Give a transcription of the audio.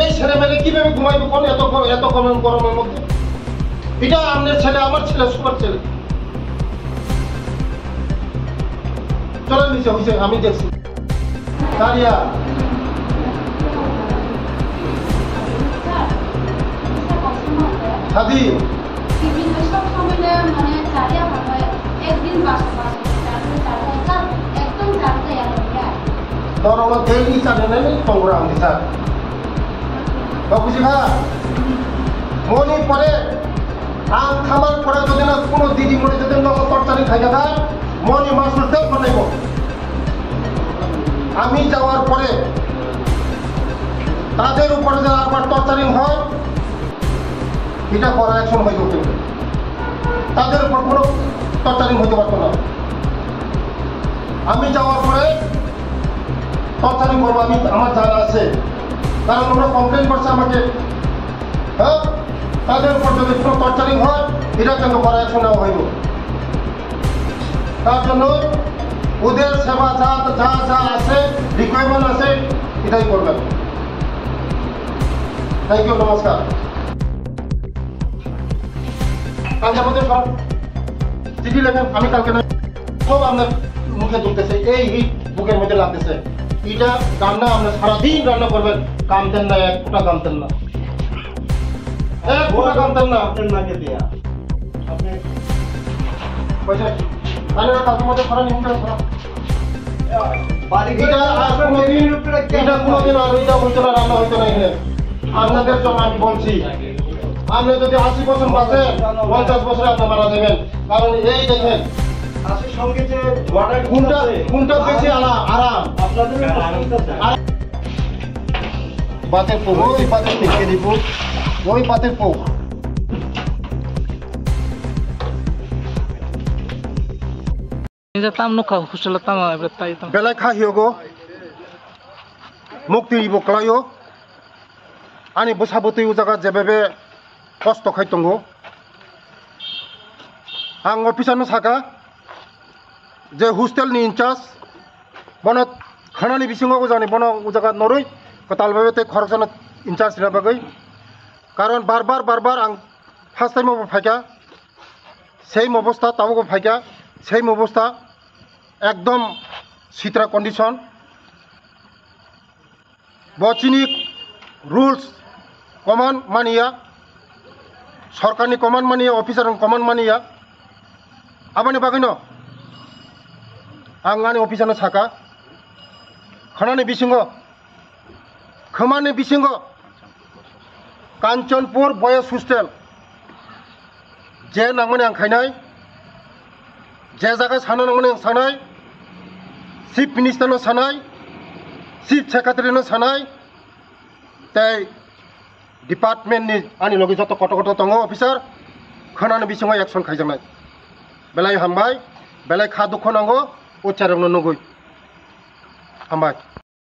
এই ছেলে মেলে কিভাবে ঘুমাইবে কোন এত এত গরমের মধ্যে? এটা আপনার ছেলে, আমার ছেলে, সবার ছেলে। চলে নিচে হয়েছে, আমি দেখছি। দাঁড়িয়া সাদি ধরো ডেইলি চালে নেই সংগ্রাম স্যার বুঝি ভাই মনে পরে আম খামার পরে যদি না কোনো দিদি মনে যদি তরকারি খাই যাবে মনে মাসুল তেল বানাইব। আমি যাওয়ার পরে তাদের উপরে যে আবার টর্চারিং হয় এটা করা অ্যাকশন হয়ে যেত, তাদের উপর কোনো টর্চারিং হতে পারতো না। আমি যাওয়ার পরে টর্চারিং করবো, আমি আমার জানা আছে, কারণ ওরা কমপ্লেন করছে আমাকে। হ্যাঁ, তাদের উপর যদি কোনো টর্চারিং হয় এটা কেন করা অ্যাকশন নেওয়া হইব। তার জন্য ওদের সেবা যা যা যা আছে রিকোয়ারমেন্ট আছে এটাই করবেন। থ্যাংক ইউ, নমস্কার। কালকে আমাদের সব চিঠি লেখেন, আমি কালকে সব আপনার মুখে তুলতেছে, এই হিট বুকের মধ্যে লাগতেছে। এটা রান্না আপনার সারাদিন রান্না করবেন, কামতেন না, এক ফোঁটা কামতেন না, এক ফোঁটা কামতেন না। নাকে দিয়া আপনি পয়সা তাহলে কালকে মধ্যে খরা নিন খরা এটা কোনোদিন আর এটা হইতো না, রান্না হইতো না এখানে। আপনাদের জন্য আমি বলছি, আপনি যদি 80 বছর বাঁচেন 50 বছরে আপনি মারা যাবেন। কারণ এই দেখেন আসলে সঙ্গে যে কোনটা বেশি আরাম আপনাদের বাতের পোক, ওই বাতের থেকে দিব, ওই বাতের পোক। বেলায় খাহিও গো মুক্তি ইব ক্লাইও আনি বসাবতই জায়গা যেভাবে কষ্ট খাইতঙ্গো आं अफिसानो साका जे हस्टेलनि इनचार्ज बनो खानानि बिसिङाव उजानि बनो उजागा नरुई कतालबाबे ते खरकजानो इनचार्ज हिना बागै कारण बार बार आं फार्स्ट टाइम फाइका सेम अवस्था तावगो फाइका सेम अवस्था एकदम सित्रा कन्डिशन बचिनी रुल्स कमान मानिया सरकारनि कमान मानिया अफिसारनि कमान मानिया आबानि बागैनो आंनि अफिसानो साका खानानि बिसिङो खोमानि बिसिङो कांचनपुर बयस हस्टेल जे नांगमानि आं खायनाय जे जागा सानो नांगमानि आं सानाय चिफ मिनिस्टारनो सानाय चिफ सेक्रेटारिनो सानाय ताई डिपार्टमेन्टनि आंनि लगे जत कत कत दङ अफिसार खानानि बिसिङाव एक्सन खायजानाय बेलाय हामबाय बेलाय खा दुख नांगौ उच्चारण नगै हामबाय।